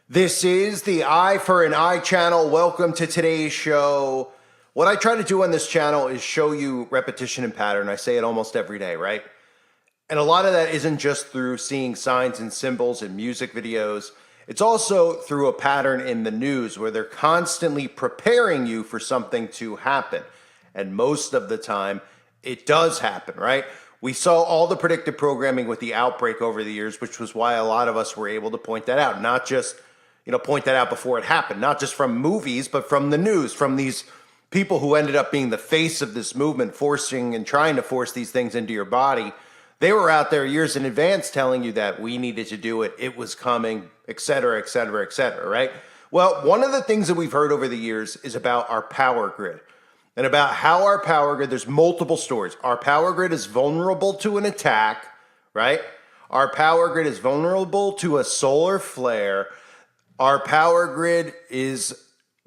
This is the Eye for an Eye channel. Welcome to today's show. What I try to do on this channel is show you repetition and pattern. I say it almost every day, right? And a lot of that isn't just through seeing signs and symbols in music videos. It's also through a pattern in the news where they're constantly preparing you for something to happen. And most of the time, it does happen, right? We saw all the predictive programming with the outbreak over the years, which was why a lot of us were able to point that out. Not just, point that out before it happened, not just from movies, but from the news, from these people who ended up being the face of this movement, forcing and trying to force these things into your body. They were out there years in advance telling you that we needed to do it, it was coming, et cetera, et cetera, et cetera, right? Well, one of the things that we've heard over the years is about our power grid and about how our power grid, there's multiple stories. Our power grid is vulnerable to an attack, right? Our power grid is vulnerable to a solar flare. Our power grid is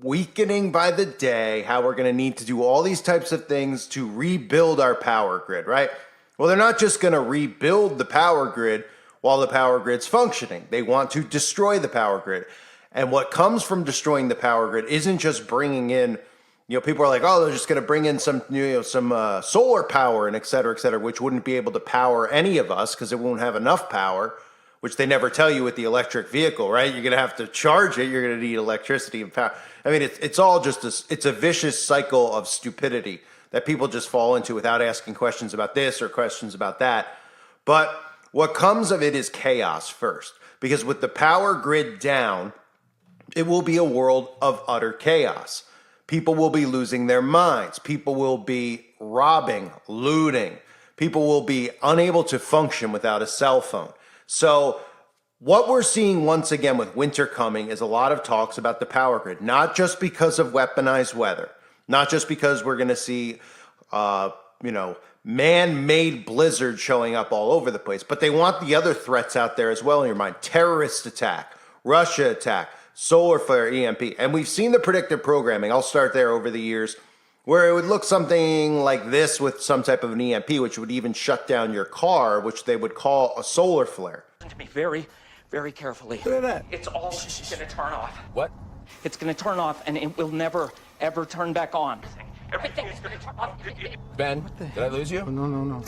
weakening by the day, how we're going to need to do all these types of things to rebuild our power grid, right? Well, they're not just going to rebuild the power grid while the power grid's functioning. They want to destroy the power grid. And what comes from destroying the power grid isn't just bringing in, people are like, oh, they're just going to bring in some solar power and et cetera, which wouldn't be able to power any of us because it won't have enough power, which they never tell you with the electric vehicle, right? You're going to have to charge it. You're going to need electricity and power. I mean, it's all just it's a vicious cycle of stupidity that people just fall into without asking questions about this or questions about that. But what comes of it is chaos first, because with the power grid down, it will be a world of utter chaos. People will be losing their minds. People will be robbing, looting. People will be unable to function without a cell phone. So what we're seeing once again with winter coming is a lot of talks about the power grid, not just because of weaponized weather, not just because we're going to see, man-made blizzards showing up all over the place, but they want the other threats out there as well in your mind. Terrorist attack, Russia attack, solar flare, EMP. And we've seen the predictive programming. I'll start there over the years, where it would look something like this with some type of an EMP, which would even shut down your car, which they would call a solar flare. Listen to me very, very carefully. Look at that. It's all going to turn off. What? It's going to turn off, and it will never, ever turn back on. Everything is going to turn off. Ben, did I lose you? No.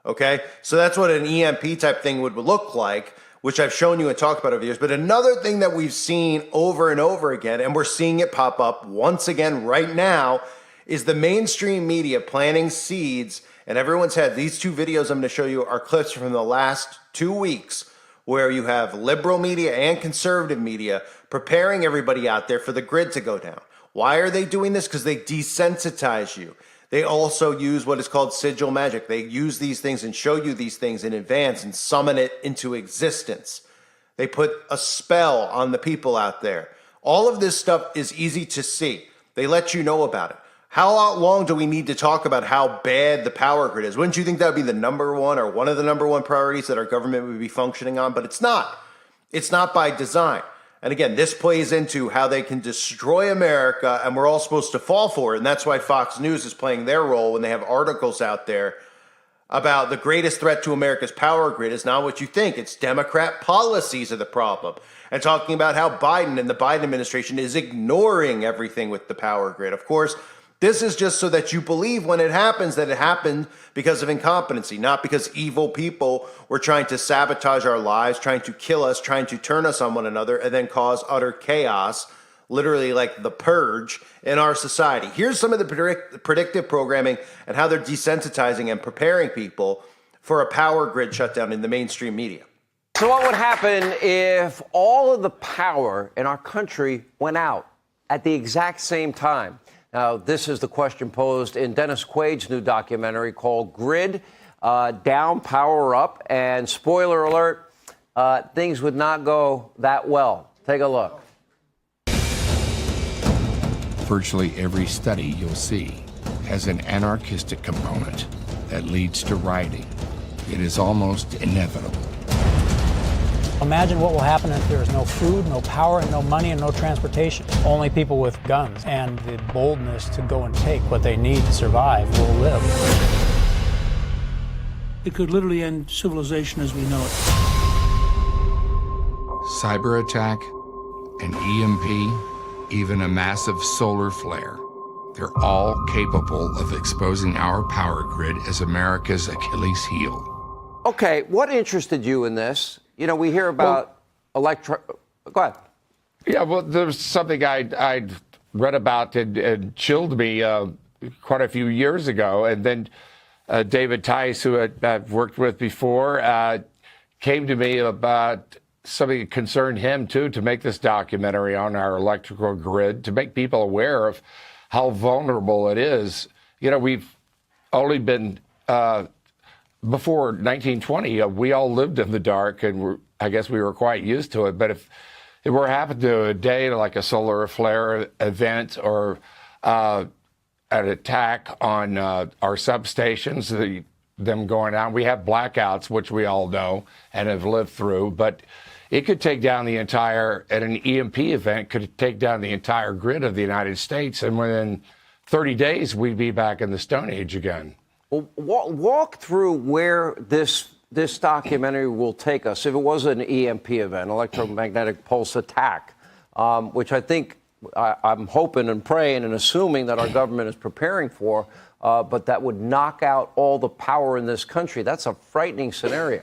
Okay, so that's what an EMP type thing would look like, which I've shown you and talked about over the years. But another thing that we've seen over and over again, and we're seeing it pop up once again right now, is the mainstream media planting seeds in everyone's head. These two videos I'm going to show you are clips from the last 2 weeks where you have liberal media and conservative media preparing everybody out there for the grid to go down. Why are they doing this? Because they desensitize you. They also use what is called sigil magic. They use these things and show you these things in advance and summon it into existence. They put a spell on the people out there. All of this stuff is easy to see. They let you know about it. How long do we need to talk about how bad the power grid is? Wouldn't you think that would be the number one or one of the number one priorities that our government would be functioning on? But it's not. It's not by design. And again, this plays into how they can destroy America, and we're all supposed to fall for it. And that's why Fox News is playing their role when they have articles out there about the greatest threat to America's power grid is not what you think. It's Democrat policies are the problem. And talking about how Biden and the Biden administration is ignoring everything with the power grid. Of course, this is just so that you believe when it happens that it happened because of incompetency, not because evil people were trying to sabotage our lives, trying to kill us, trying to turn us on one another, and then cause utter chaos, literally like the purge in our society. Here's some of the predictive programming and how they're desensitizing and preparing people for a power grid shutdown in the mainstream media. So what would happen if all of the power in our country went out at the exact same time? Now, this is the question posed in Dennis Quaid's new documentary called Grid Down, Power Up. And spoiler alert, things would not go that well. Take a look. Virtually every study you'll see has an anarchistic component that leads to rioting. It is almost inevitable. Imagine what will happen if there is no food, no power, and no money, and no transportation. Only people with guns and the boldness to go and take what they need to survive will live. It could literally end civilization as we know it. Cyber attack, an EMP, even a massive solar flare. They're all capable of exposing our power grid as America's Achilles heel. Okay, what interested you in this? You know, we hear about Go ahead. Yeah, well, there's something I'd read about and chilled me quite a few years ago. And then David Tice, who I've worked with before, came to me about something that concerned him, too, to make this documentary on our electrical grid, to make people aware of how vulnerable it is. You know, we've only been, before 1920, we all lived in the dark, and I guess we were quite used to it. But if it were happened to a day like a solar flare event or an attack on our substations, them going out, we have blackouts, which we all know and have lived through, but it could take down the entire, at an EMP event, could take down the entire grid of the United States. And within 30 days, we'd be back in the Stone Age again. Well, walk through where this documentary will take us. If it was an EMP event, electromagnetic pulse attack, which I think I'm hoping and praying and assuming that our government is preparing for, but that would knock out all the power in this country. That's a frightening scenario.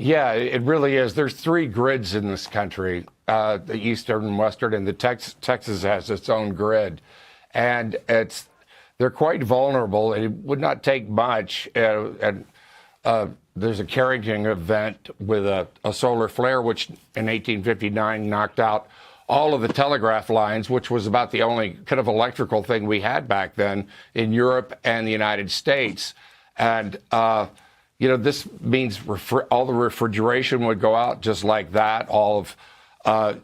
Yeah, it really is. There's three grids in this country, the Eastern, Western, and Texas has its own grid. And they're quite vulnerable. It would not take much. There's a Carrington event with a solar flare, which in 1859 knocked out all of the telegraph lines, which was about the only kind of electrical thing we had back then in Europe and the United States. And, this means all the refrigeration would go out just like that, all of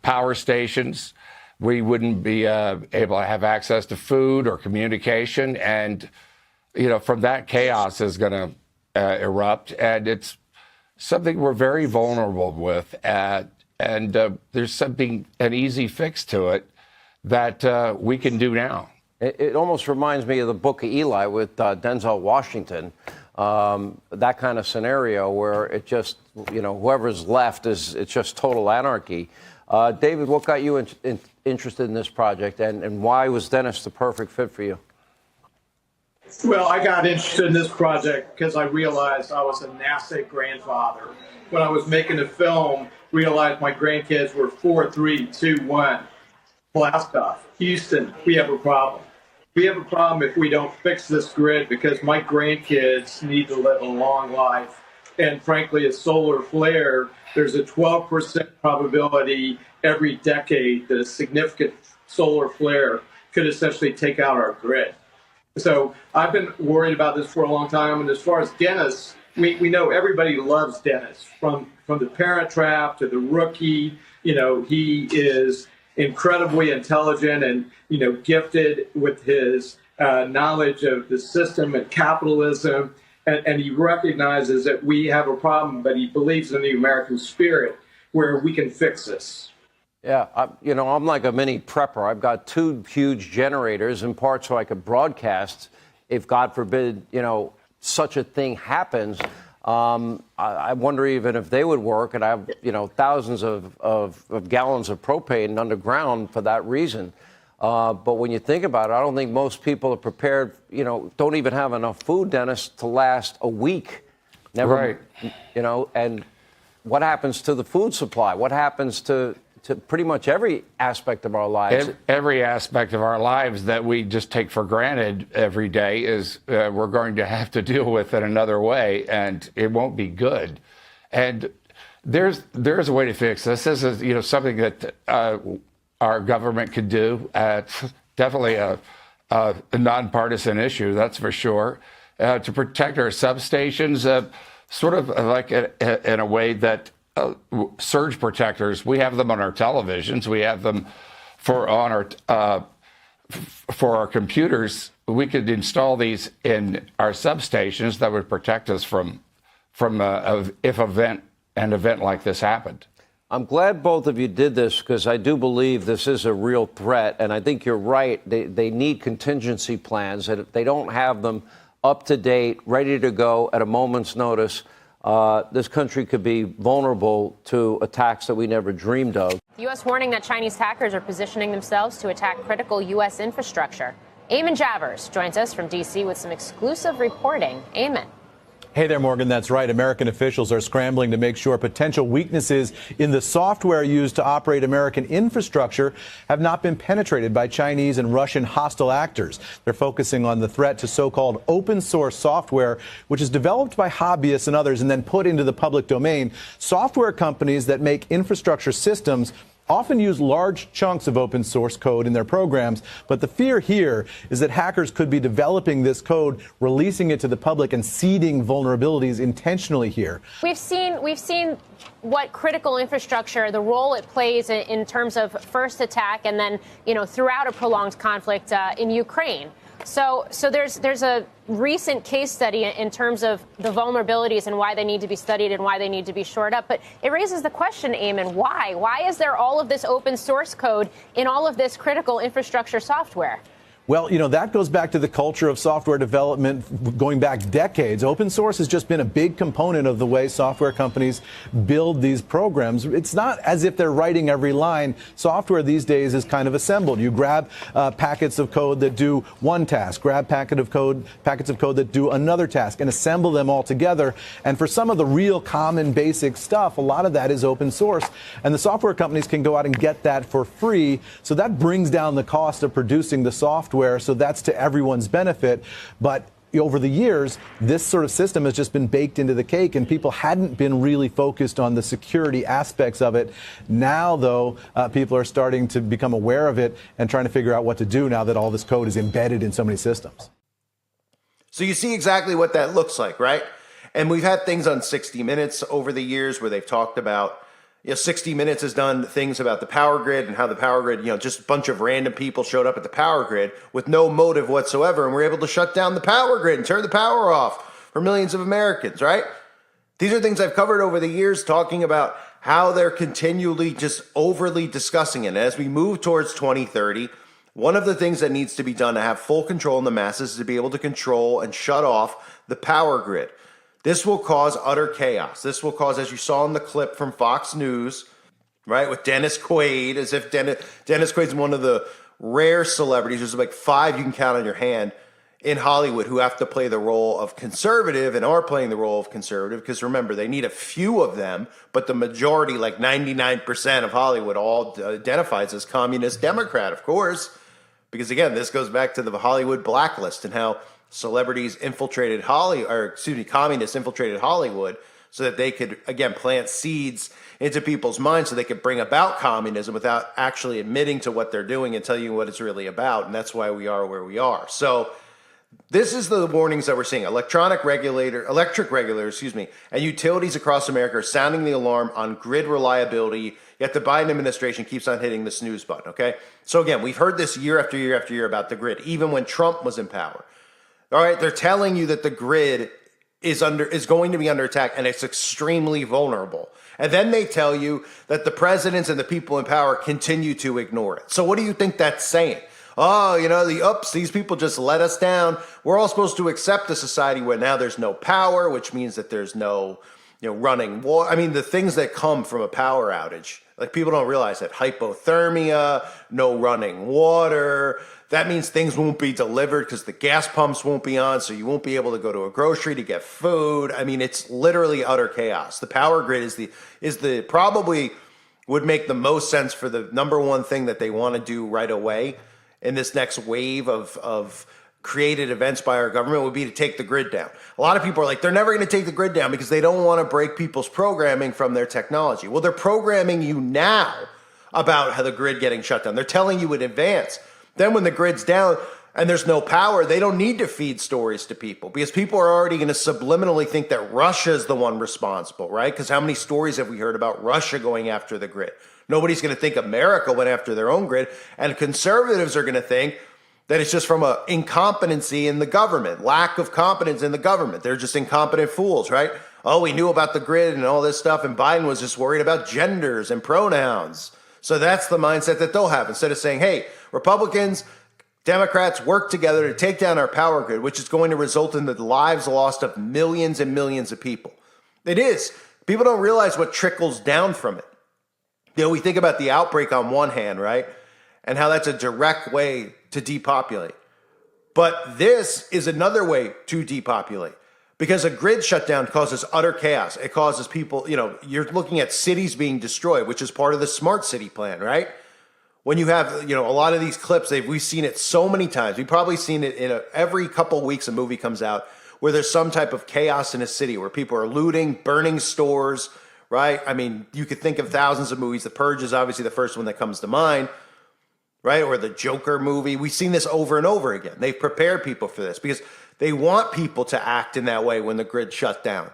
power stations. We wouldn't be able to have access to food or communication. And, from that, chaos is going to erupt. And it's something we're very vulnerable with. And there's an easy fix to it that we can do now. It almost reminds me of the Book of Eli with Denzel Washington. That kind of scenario where it just, whoever's left it's just total anarchy. David, what got you interested in this project, and why was Dennis the perfect fit for you? Well, I got interested in this project because I realized I was a NASA grandfather. When I was making the film, realized my grandkids were 4, 3, 2, 1. Blast off. Houston, we have a problem. We have a problem if we don't fix this grid because my grandkids need to live a long life. And frankly, a solar flare, there's a 12% probability every decade that a significant solar flare could essentially take out our grid. So I've been worried about this for a long time. And as far as Dennis, we know everybody loves Dennis, from the Parent Trap to the Rookie. He is incredibly intelligent and, gifted with his knowledge of the system and capitalism. And he recognizes that we have a problem, but he believes in the American spirit where we can fix this. Yeah, I'm like a mini prepper. I've got 2 huge generators, in part so I could broadcast if, God forbid, such a thing happens. I wonder even if they would work, and I have, thousands of gallons of propane underground for that reason. But when you think about it, I don't think most people are prepared, don't even have enough food, Dennis, to last a week. Never, right. And what happens to the food supply? What happens to pretty much every aspect of our lives? Every aspect of our lives that we just take for granted every day is we're going to have to deal with in another way, and it won't be good. And there's a way to fix this. This is something that our government could do. It's definitely a nonpartisan issue, that's for sure. To protect our substations, sort of like in a way that surge protectors, we have them on our televisions, we have them for our computers, we could install these in our substations that would protect us from if an event like this happened. I'm glad both of you did this because I do believe this is a real threat, and I think you're right. They need contingency plans, and if they don't have them up to date, ready to go at a moment's notice, this country could be vulnerable to attacks that we never dreamed of. The U.S. warning that Chinese hackers are positioning themselves to attack critical U.S. infrastructure. Eamon Javers joins us from D.C. with some exclusive reporting. Eamon. Hey there, Morgan. That's right. American officials are scrambling to make sure potential weaknesses in the software used to operate American infrastructure have not been penetrated by Chinese and Russian hostile actors. They're focusing on the threat to so-called open source software, which is developed by hobbyists and others and then put into the public domain. Software companies that make infrastructure systems often use large chunks of open source code in their programs, but the fear here is that hackers could be developing this code, releasing it to the public, and seeding vulnerabilities intentionally here. We've seen what critical infrastructure, the role it plays in terms of first attack and then, throughout a prolonged conflict in Ukraine. So there's a recent case study in terms of the vulnerabilities and why they need to be studied and why they need to be shored up. But it raises the question, Eamon, why? Why is there all of this open source code in all of this critical infrastructure software? Well, that goes back to the culture of software development going back decades. Open source has just been a big component of the way software companies build these programs. It's not as if they're writing every line. Software these days is kind of assembled. You grab packets of code that do one task, grab packets of code that do another task, and assemble them all together. And for some of the real common basic stuff, a lot of that is open source. And the software companies can go out and get that for free. So that brings down the cost of producing the software. So that's to everyone's benefit. But over the years, this sort of system has just been baked into the cake, and people hadn't been really focused on the security aspects of it. Now, though, people are starting to become aware of it and trying to figure out what to do now that all this code is embedded in so many systems. So you see exactly what that looks like, right? And we've had things on 60 Minutes over the years where they've talked about 60 Minutes has done things about the power grid and how the power grid, just a bunch of random people showed up at the power grid with no motive whatsoever and were able to shut down the power grid and turn the power off for millions of Americans, right? These are things I've covered over the years, talking about how they're continually just overly discussing it. And as we move towards 2030, one of the things that needs to be done to have full control in the masses is to be able to control and shut off the power grid. This will cause utter chaos. This will cause, as you saw in the clip from Fox News, right, with Dennis Quaid, as if Dennis Quaid's one of the rare celebrities, there's like 5 you can count on your hand in Hollywood who have to play the role of conservative and are playing the role of conservative, because remember, they need a few of them, but the majority, like 99% of Hollywood, all identifies as communist Democrat, of course, because again, this goes back to the Hollywood blacklist and how celebrities infiltrated communists infiltrated Hollywood so that they could, again, plant seeds into people's minds so they could bring about communism without actually admitting to what they're doing and tell you what it's really about. And that's why we are where we are. So this is the warnings that we're seeing. Electric regulators, and utilities across America are sounding the alarm on grid reliability, yet the Biden administration keeps on hitting the snooze button, okay? So again, we've heard this year after year after year about the grid, even when Trump was in power. All right, they're telling you that the grid is going to be under attack and it's extremely vulnerable. And then they tell you that the presidents and the people in power continue to ignore it. So what do you think that's saying? Oh, these people just let us down. We're all supposed to accept a society where now there's no power, which means that there's no, running water. I mean, the things that come from a power outage, like people don't realize that hypothermia, no running water. That means things won't be delivered because the gas pumps won't be on, so you won't be able to go to a grocery to get food. I mean, it's literally utter chaos. The power grid is the probably would make the most sense for the number one thing that they want to do right away in this next wave of created events by our government would be to take the grid down. A lot of people are like, they're never going to take the grid down because they don't want to break people's programming from their technology. Well, they're programming you now about how the grid getting shut down. They're telling you in advance. Then when the grid's down and there's no power, they don't need to feed stories to people because people are already going to subliminally think that Russia is the one responsible, right? Because how many stories have we heard about Russia going after the grid? Nobody's going to think America went after their own grid. And conservatives are going to think that it's just from a incompetency in the government, lack of competence in the government. They're just incompetent fools, right? Oh, we knew about the grid and all this stuff, and Biden was just worried about genders and pronouns. So that's the mindset that they'll have. Instead of saying, hey, Republicans, Democrats work together to take down our power grid, which is going to result in the lives lost of millions and millions of people. It is. People don't realize what trickles down from it. You know, we think about the outbreak on one hand, right? And how that's a direct way to depopulate. But this is another way to depopulate. Because a grid shutdown causes utter chaos. It causes people, you know, you're looking at cities being destroyed, which is part of the smart city plan, right? When you have, you know, a lot of these clips, we've seen it so many times. We've probably seen it in every couple of weeks a movie comes out where there's some type of chaos in a city where people are looting, burning stores, right? I mean, you could think of thousands of movies. The Purge is obviously the first one that comes to mind, right? Or the Joker movie. We've seen this over and over again. They've prepared people for this because they want people to act in that way when the grid shut down,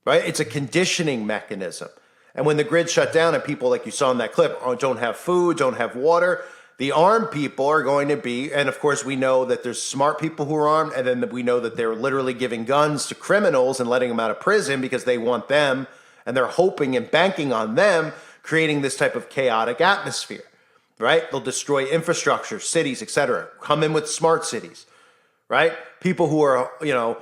right? It's a conditioning mechanism. And when the grid shut down and people, like you saw in that clip, don't have food, don't have water, the armed people are going to be, and of course we know that there's smart people who are armed, and then we know that they're literally giving guns to criminals and letting them out of prison because they want them, and they're hoping and banking on them, creating this type of chaotic atmosphere, right? They'll destroy infrastructure, cities, etc. Come in with smart cities, right? People who are, you know,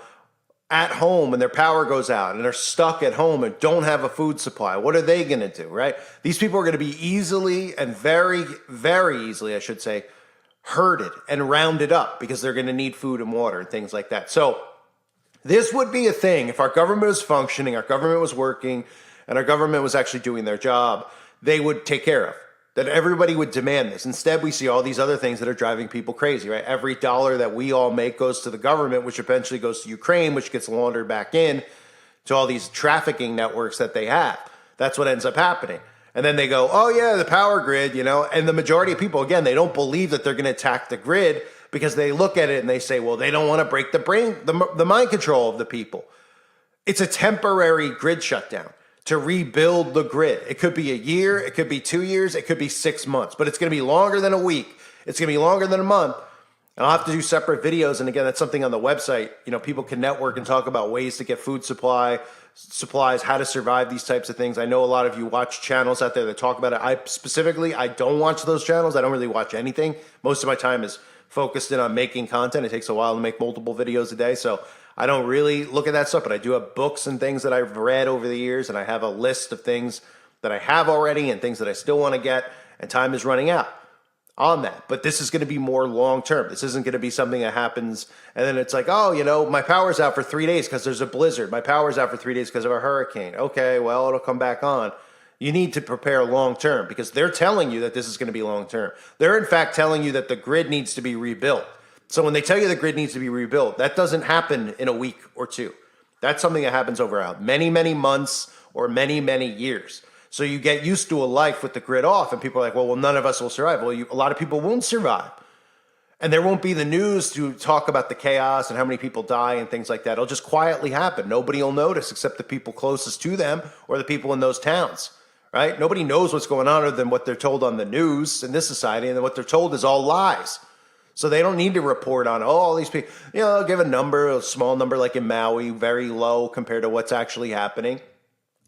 at home and their power goes out and they're stuck at home and don't have a food supply. What are they going to do, right? These people are going to be easily and very, very easily, I should say, herded and rounded up because they're going to need food and water and things like that. So this would be a thing if our government was functioning, our government was working, and our government was actually doing their job, they would take care of. That everybody would demand this. Instead, we see all these other things that are driving people crazy, right? Every dollar that we all make goes to the government, which eventually goes to Ukraine, which gets laundered back in to all these trafficking networks that they have. That's what ends up happening. And then they go, oh yeah, the power grid, you know, and the majority of people, again, they don't believe that they're going to attack the grid because they look at it and they say, well, they don't want to break the mind control of the people. It's a temporary grid shutdown to rebuild the grid. It could be a year, it could be 2 years, it could be 6 months, but it's going to be longer than a week. It's going to be longer than a month. And I'll have to do separate videos. And again, that's something on the website. You know, people can network and talk about ways to get food supplies, how to survive these types of things. I know a lot of you watch channels out there that talk about it. I don't watch those channels. I don't really watch anything. Most of my time is focused in on making content. It takes a while to make multiple videos a day. So I don't really look at that stuff, but I do have books and things that I've read over the years, and I have a list of things that I have already and things that I still want to get, and time is running out on that. But this is going to be more long-term. This isn't going to be something that happens, and then it's like, oh, you know, my power's out for 3 days because there's a blizzard. My power's out for 3 days because of a hurricane. Okay, well, it'll come back on. You need to prepare long-term because they're telling you that this is going to be long-term. They're, in fact, telling you that the grid needs to be rebuilt. So when they tell you the grid needs to be rebuilt, that doesn't happen in a week or two. That's something that happens over many, many months or many, many years. So you get used to a life with the grid off, and people are like, well, none of us will survive. Well, a lot of people won't survive. And there won't be the news to talk about the chaos and how many people die and things like that. It'll just quietly happen. Nobody will notice except the people closest to them or the people in those towns, right? Nobody knows what's going on other than what they're told on the news in this society, and then what they're told is all lies. So they don't need to report on, all these people. You know, they'll give a number, a small number like in Maui, very low compared to what's actually happening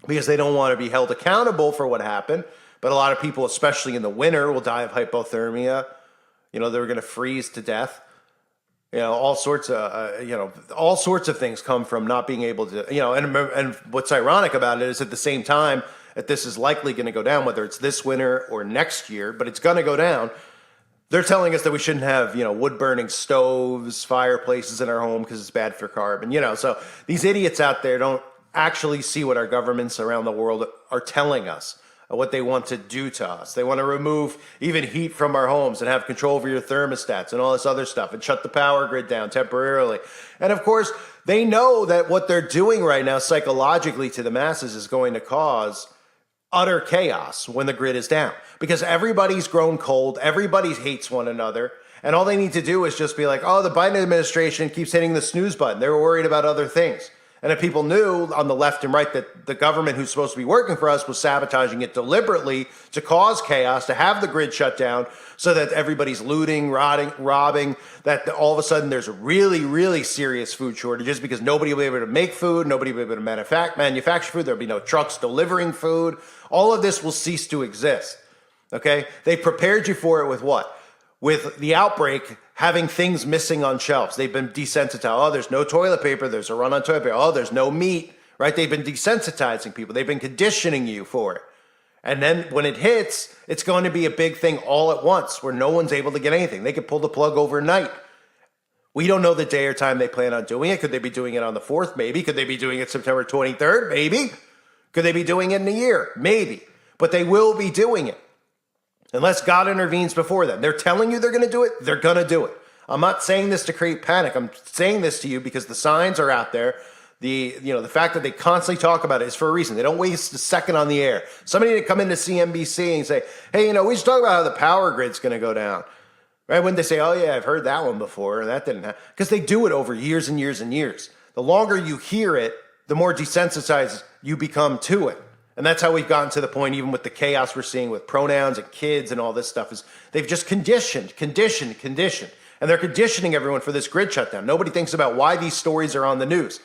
because they don't want to be held accountable for what happened. But a lot of people, especially in the winter, will die of hypothermia. You know, they're going to freeze to death. You know, all sorts of things come from not being able to, you know, and what's ironic about it is at the same time that this is likely going to go down, whether it's this winter or next year, but it's going to go down. They're telling us that we shouldn't have, you know, wood-burning stoves, fireplaces in our home because it's bad for carbon, you know. So these idiots out there don't actually see what our governments around the world are telling us, what they want to do to us. They want to remove even heat from our homes and have control over your thermostats and all this other stuff and shut the power grid down temporarily. And of course, they know that what they're doing right now psychologically to the masses is going to cause utter chaos when the grid is down because everybody's grown cold, everybody hates one another, and all they need to do is just be like, oh, the Biden administration keeps hitting the snooze button. They're worried about other things. And if people knew on the left and right that the government who's supposed to be working for us was sabotaging it deliberately to cause chaos, to have the grid shut down so that everybody's looting, robbing, that all of a sudden there's really, really serious food shortages because nobody will be able to make food, nobody will be able to manufacture food, there'll be no trucks delivering food. All of this will cease to exist. Okay? They prepared you for it with what? With the outbreak, having things missing on shelves. They've been desensitized. Oh, there's no toilet paper. There's a run on toilet paper. Oh, there's no meat, right? They've been desensitizing people. They've been conditioning you for it. And then when it hits, it's going to be a big thing all at once where no one's able to get anything. They could pull the plug overnight. We don't know the day or time they plan on doing it. Could they be doing it on the 4th? Maybe. Could they be doing it September 23rd? Maybe. Could they be doing it in a year? Maybe. But they will be doing it. Unless God intervenes before them. They're telling you they're going to do it, they're going to do it. I'm not saying this to create panic. I'm saying this to you because the signs are out there. The fact that they constantly talk about it is for a reason. They don't waste a second on the air. Somebody to come into CNBC and say, hey, we should talk about how the power grid's going to go down. Right? When they say, oh, yeah, I've heard that one before, and that didn't happen. Because they do it over years and years and years. The longer you hear it, the more desensitized you become to it. And that's how we've gotten to the point, even with the chaos we're seeing with pronouns and kids and all this stuff, is they've just conditioned. And they're conditioning everyone for this grid shutdown. Nobody thinks about why these stories are on the news,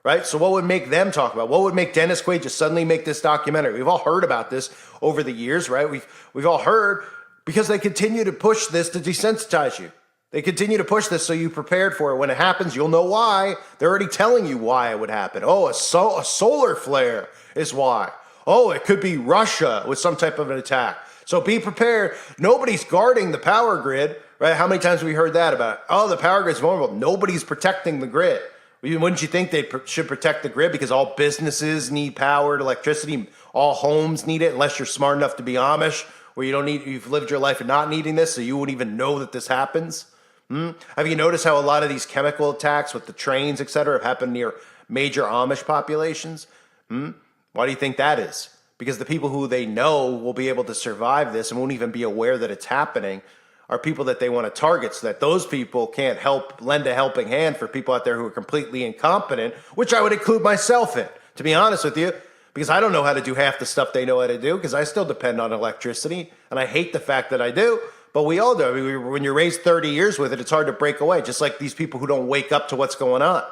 right? So what would make them talk about? What would make Dennis Quaid just suddenly make this documentary? We've all heard about this over the years, right? We've all heard because they continue to push this to desensitize you. They continue to push this so you prepared for it. When it happens, you'll know why. They're already telling you why it would happen. Oh, a solar flare is why. Oh, it could be Russia with some type of an attack. So be prepared. Nobody's guarding the power grid, right? How many times have we heard that about, oh, the power grid's vulnerable. Nobody's protecting the grid. Wouldn't you think they should protect the grid because all businesses need powered electricity, all homes need it, unless you're smart enough to be Amish, where you've lived your life and not needing this, so you wouldn't even know that this happens? Have you noticed how a lot of these chemical attacks with the trains, et cetera, have happened near major Amish populations? Why do you think that is? Because the people who they know will be able to survive this and won't even be aware that it's happening are people that they want to target so that those people can't lend a helping hand for people out there who are completely incompetent, which I would include myself in, to be honest with you, because I don't know how to do half the stuff they know how to do because I still depend on electricity, and I hate the fact that I do, but we all do. I mean, when you're raised 30 years with it, it's hard to break away, just like these people who don't wake up to what's going on.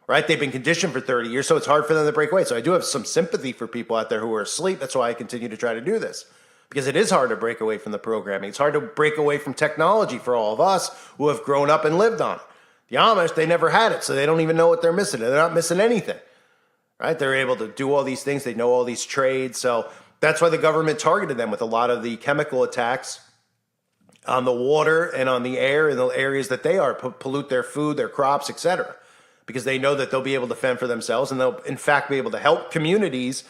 Right? They've been conditioned for 30 years, so it's hard for them to break away. So I do have some sympathy for people out there who are asleep. That's why I continue to try to do this. Because it is hard to break away from the programming. It's hard to break away from technology for all of us who have grown up and lived on it. The Amish, they never had it, so they don't even know what they're missing. They're not missing anything. Right? They're able to do all these things. They know all these trades. So that's why the government targeted them with a lot of the chemical attacks on the water and on the air in the areas that they are, pollute their food, their crops, etc. Because they know that they'll be able to fend for themselves and they'll, in fact, be able to help communities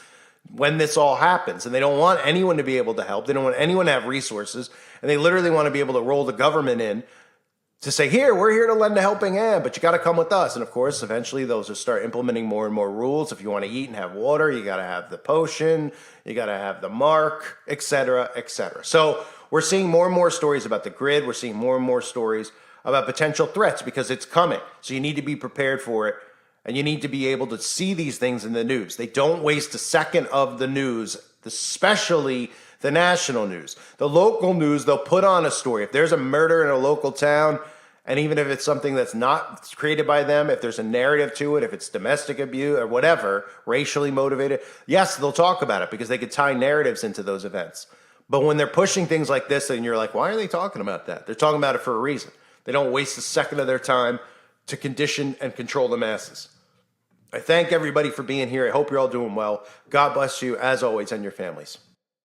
when this all happens. And they don't want anyone to be able to help. They don't want anyone to have resources. And they literally want to be able to roll the government in to say, here, we're here to lend a helping hand, but you got to come with us. And of course, eventually those will start implementing more and more rules. If you want to eat and have water, you got to have the potion, you got to have the mark, et cetera, et cetera. So we're seeing more and more stories about the grid. We're seeing more and more stories about potential threats because it's coming. So you need to be prepared for it. And you need to be able to see these things in the news. They don't waste a second of the news, especially the national news. The local news, they'll put on a story. If there's a murder in a local town, and even if it's something that's not created by them, if there's a narrative to it, if it's domestic abuse or whatever, racially motivated, yes, they'll talk about it because they could tie narratives into those events. But when they're pushing things like this and you're like, why are they talking about that? They're talking about it for a reason. They don't waste a second of their time to condition and control the masses. I thank everybody for being here. I hope you're all doing well. God bless you, as always, and your families.